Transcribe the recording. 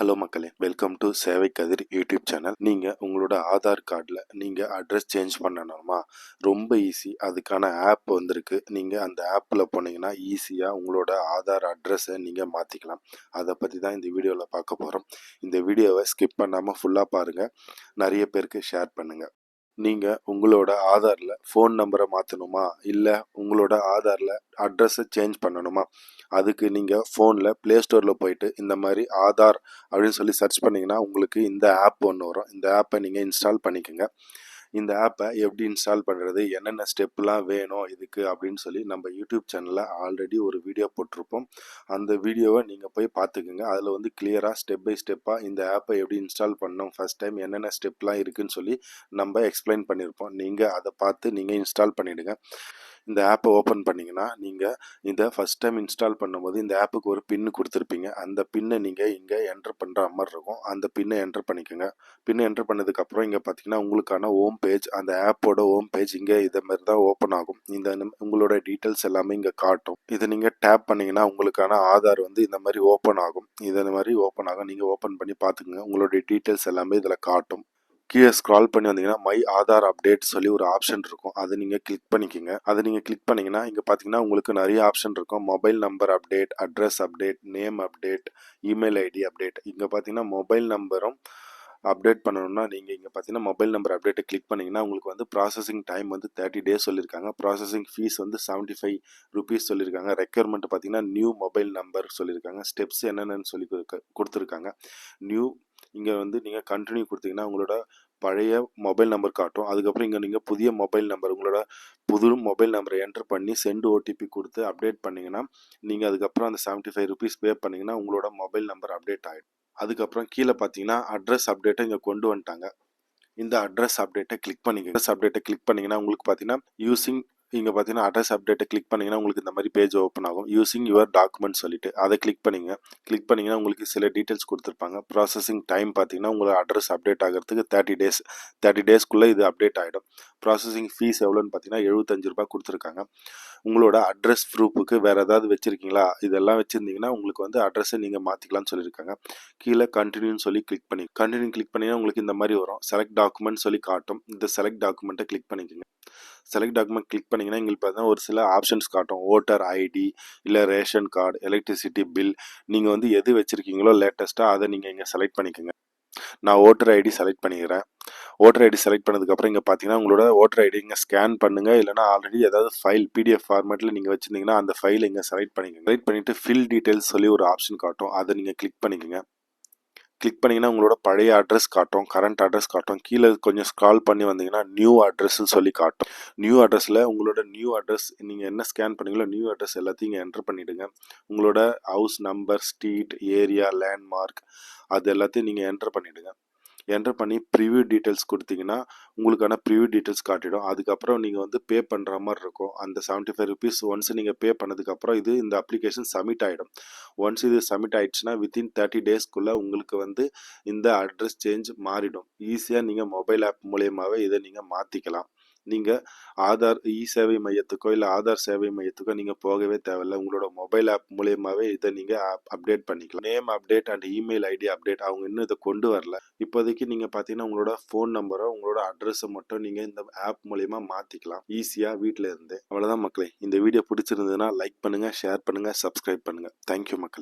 Hello மக்களே, welcome to சேவை கதிர் YouTube channel. நீங்கள் உங்களோட ஆதார் கார்டில் நீங்கள் அட்ரஸ் சேஞ்ச் பண்ணணுமா? ரொம்ப ஈஸி. அதுக்கான ஆப் வந்திருக்கு. நீங்கள் அந்த ஆப்பில் போனீங்கன்னா ஈஸியாக உங்களோட ஆதார் அட்ரஸை நீங்கள் மாற்றிக்கலாம். அதை பற்றி தான் இந்த வீடியோவில் பார்க்க போகிறோம். இந்த வீடியோவை ஸ்கிப் பண்ணாமல் ஃபுல்லாக பாருங்கள். நிறைய பேருக்கு ஷேர் பண்ணுங்கள். நீங்கள் உங்களோட ஆதாரில் ஃபோன் நம்பரை மாற்றணுமா, இல்லை உங்களோட ஆதாரில் அட்ரஸை சேஞ்ச் பண்ணணுமா? அதுக்கு நீங்கள் ஃபோனில் ப்ளே ஸ்டோரில் போயிட்டு இந்த மாதிரி ஆதார் அப்படின்னு சொல்லி சர்ச் பண்ணிங்கன்னா உங்களுக்கு இந்த ஆப் ஒன்று வரும். இந்த ஆப்பை நீங்கள் இன்ஸ்டால் பண்ணிக்கோங்க. இந்த ஆப்பை எப்படி இன்ஸ்டால் பண்ணுறது, என்னென்ன ஸ்டெப்லாம் வேணும் இதுக்கு அப்படின்னு சொல்லி நம்ம யூடியூப் சேனலில் ஆல்ரெடி ஒரு வீடியோ போட்டிருப்போம். அந்த வீடியோவை நீங்கள் போய் பார்த்துக்குங்க. அதில் வந்து கிளியராக ஸ்டெப் பை ஸ்டெப்பாக இந்த ஆப்பை எப்படி இன்ஸ்டால் பண்ணணும், ஃபஸ்ட் டைம் என்னென்ன ஸ்டெப்லாம் இருக்குதுன்னு சொல்லி நம்ம எக்ஸ்பிளைன் பண்ணியிருப்போம். நீங்கள் அதை பார்த்து நீங்கள் இன்ஸ்டால் பண்ணிவிடுங்க. இந்த ஆப்பை ஓப்பன் பண்ணிங்கன்னா நீங்கள் இதை ஃபஸ்ட் டைம் இன்ஸ்டால் பண்ணும்போது இந்த ஆப்புக்கு ஒரு பின்னு கொடுத்துருப்பீங்க. அந்த பின்னை நீங்கள் இங்கே என்ட்ரு பண்ணுற மாதிரி இருக்கும். அந்த பின்னை என்ட்ரு பண்ணிக்கோங்க. பின்னை என்ட்ரு பண்ணதுக்கப்புறம் இங்கே பார்த்தீங்கன்னா உங்களுக்கான ஹோம் பேஜ், அந்த ஆப்போட ஹோம் பேஜ் இங்கே இதை மாதிரி தான் ஓப்பன் ஆகும். உங்களோட டீட்டெயில்ஸ் எல்லாமே இங்கே காட்டும். இதை நீங்கள் டேப் பண்ணிங்கன்னா உங்களுக்கான ஆதார் வந்து இந்த மாதிரி ஓப்பன் ஆகும். இதை மாதிரி ஓப்பன் ஆகும். நீங்கள் ஓப்பன் பண்ணி பார்த்துக்குங்க. உங்களுடைய டீட்டெயில்ஸ் எல்லாமே இதில் காட்டும். கீழே ஸ்க்ரால் பண்ணி வந்தீங்கன்னா மை ஆதார் அப்டேட் சொல்லி ஒரு ஆப்ஷன் இருக்கும். அதை நீங்கள் கிளிக் பண்ணிக்கோங்க. அதை நீங்கள் கிளிக் பண்ணிங்கன்னா இங்கே பார்த்தீங்கன்னா உங்களுக்கு நிறைய ஆப்ஷன் இருக்கும். Mobile number update, address update, name update, email ID update. இங்கே பார்த்தீங்கன்னா மொபைல் நம்பரும் அப்டேட் பண்ணணும்னா நீங்கள் இங்கே பார்த்தீங்கன்னா மொபைல் நம்பர் அப்டேட்டை கிளிக் பண்ணிங்கன்னா உங்களுக்கு வந்து ப்ராசஸிங் டைம் வந்து 30 days சொல்லியிருக்காங்க. ப்ராசஸிங் ஃபீஸ் வந்து 75 rupees சொல்லியிருக்காங்க. ரெக்யர்மெண்ட் பார்த்தீங்கன்னா நியூ மொபைல் நம்பர் சொல்லியிருக்காங்க. ஸ்டெப்ஸ் என்னென்னு சொல்லி கொடுத்துருக்காங்க. நியூ இங்கே வந்து நீங்கள் கண்டினியூ கொடுத்தீங்கன்னா உங்களோட பழைய மொபைல் நம்பர் காட்டும். அதுக்கப்புறம் இங்கே நீங்கள் புதிய மொபைல் நம்பர், உங்களோட புது மொபைல் நம்பரை என்ட்ரு பண்ணி சென்ட் ஓடிபி கொடுத்து அப்டேட் பண்ணிங்கன்னா நீங்கள் அதுக்கப்புறம் அந்த 75 rupees பே பண்ணிங்கன்னா உங்களோட மொபைல் நம்பர் அப்டேட் ஆகிடும். அதுக்கப்புறம் கீழே பார்த்தீங்கன்னா அட்ரஸ் அப்டேட்டை இங்கே கொண்டு வந்துட்டாங்க. இந்த அட்ரஸ் அப்டேட்டை கிளிக் பண்ணிக்கோங்க. அட்ரஸ் அப்டேட்டை கிளிக் பண்ணிங்கன்னா உங்களுக்கு பார்த்தீங்கன்னா யூசிங் இங்கே பார்த்தீங்கன்னா அட்ரஸ் அப்டேட்டை கிளிக் பண்ணிங்கன்னா உங்களுக்கு இந்த மாதிரி பேஜ் ஓப்பன் ஆகும். யூசிங் யுவர் டாக்குமெண்ட் சொல்லிட்டு அதை கிளிக் பண்ணிங்கன்னா உங்களுக்கு சில டீட்டெயில்ஸ் கொடுத்துருப்பாங்க. ப்ராசஸிங் டைம் பார்த்தீங்கன்னா உங்களோட அட்ரஸ் அப்டேட் ஆகிறதுக்கு 30 daysக்குள்ளே இது அப்டேட் ஆகிடும். ப்ராசஸிங் ஃபீஸ் எவ்வளோன்னு பார்த்தீங்கன்னா 75 ரூபாய் கொடுத்துருக்காங்க. உங்களோட அட்ரஸ் ப்ரூஃபுக்கு வேறு ஏதாவது வச்சுருக்கீங்களா, இதெல்லாம் வச்சுருந்தீங்கன்னா உங்களுக்கு வந்து அட்ரஸை நீங்கள் மாற்றிக்கலாம்னு சொல்லியிருக்காங்க. கீழே கண்டினியூன்னு சொல்லி கிளிக் பண்ணிங்கன்னா உங்களுக்கு இந்த மாதிரி வரும். செலக்ட் டாக்குமெண்ட் சொல்லி காட்டும். இந்த செலக்ட் டாக்குமெண்ட்டை கிளிக் பண்ணிக்கோங்க. செலக்ட் டாக்குமெண்ட் கிளிக் பண்ணிங்கன்னா எங்களுக்கு பார்த்தா ஒரு சில ஆப்ஷன்ஸ் காட்டும். ஓட்டர் ஐடி, இல்லை ரேஷன் கார்டு, எலக்ட்ரிசிட்டி பில். நீங்கள் வந்து எது வச்சுருக்கீங்களோ லேட்டஸ்ட்டாக அதை நீங்கள் இங்கே செலக்ட் பண்ணிக்கோங்க. நான் ஓட்டர் ஐடி செலக்ட் பண்ணிக்கிறேன். ஓட்டர் ஐடி செலக்ட் பண்ணதுக்கப்புறம் இங்கே பார்த்தீங்கன்னா உங்களோட ஓட்டர் ஐடி இங்கே ஸ்கேன் பண்ணுங்கள். இல்லைனா ஆல்ரெடி ஏதாவது ஃபைல் பிடிஎஃப் ஃபார்மேட்டில் நீங்கள் வச்சுருந்தீங்கன்னா அந்த ஃபைலை இங்கே செலக்ட் பண்ணிக்கோங்க. செலக்ட் பண்ணிவிட்டு ஃபில் டீட்டெயில்ஸ் சொல்லி ஒரு ஆப்ஷன் காட்டும். அதை நீங்கள் கிளிக் பண்ணிக்கோங்க. கிளிக் பண்ணிங்கன்னா உங்களோட பழைய அட்ரஸ் காட்டும், கரண்ட் அட்ரஸ் காட்டும். கீழே கொஞ்சம் ஸ்க்ரால் பண்ணி வந்தீங்கன்னா நியூ அட்ரஸ்ன்னு சொல்லி காட்டும். நியூ அட்ரஸில் உங்களோட நியூ அட்ரஸ் நீங்கள் என்ன ஸ்கேன் பண்ணீங்களோ நியூ அட்ரஸ் எல்லாத்தையும் இங்கே என்ட்ரு பண்ணிவிடுங்க. உங்களோட house number, street, area, landmark அது எல்லாத்தையும் நீங்கள் என்ட்ரு பண்ணிவிடுங்க. என்ட்ரு பண்ணி ப்ரிவ்யூ டீட்டெயில்ஸ் கொடுத்தீங்கன்னா உங்களுக்கான ப்ரிவ்யூ டீட்டெயில்ஸ் காட்டிடும். அதுக்கப்புறம் நீங்கள் வந்து பே பண்ணுற மாதிரி இருக்கும். அந்த 75 rupees ஒன்ஸ் நீங்கள் பே பண்ணதுக்கப்புறம் இந்த அப்ளிகேஷன் சப்மிட் ஆகிடும். ஒன்ஸ் இது சப்மிட் ஆகிடுச்சுன்னா வித்தின் 30 daysக்குள்ளே உங்களுக்கு வந்து இந்த அட்ரஸ் சேஞ்ச் மாறிடும். ஈஸியாக நீங்கள் மொபைல் ஆப் மூலயமாவே இதை நீங்கள் மாற்றிக்கலாம். நீங்கள் ஆதார் சேவை மையத்துக்கோ இல்லை ஆதார் சேவை மையத்துக்கோ நீங்கள் போகவே தேவையில்லை. உங்களோட மொபைல் ஆப் மூலயமாவே இதை நீங்கள் அப்டேட் பண்ணிக்கலாம். Name update and email ID update அவங்க இன்னும் இதை கொண்டு வரல. இப்போதைக்கு நீங்கள் பார்த்தீங்கன்னா உங்களோட ஃபோன் நம்பரோ உங்களோட அட்ரஸை மட்டும் நீங்கள் இந்த ஆப் மூலயமா மாற்றிக்கலாம் ஈஸியாக வீட்டில் இருந்து. அவ்வளோதான் மக்களே. இந்த வீடியோ பிடிச்சிருந்ததுன்னா லைக் பண்ணுங்கள், ஷேர் பண்ணுங்கள், சப்ஸ்கிரைப் பண்ணுங்கள். தேங்க்யூ மக்களே.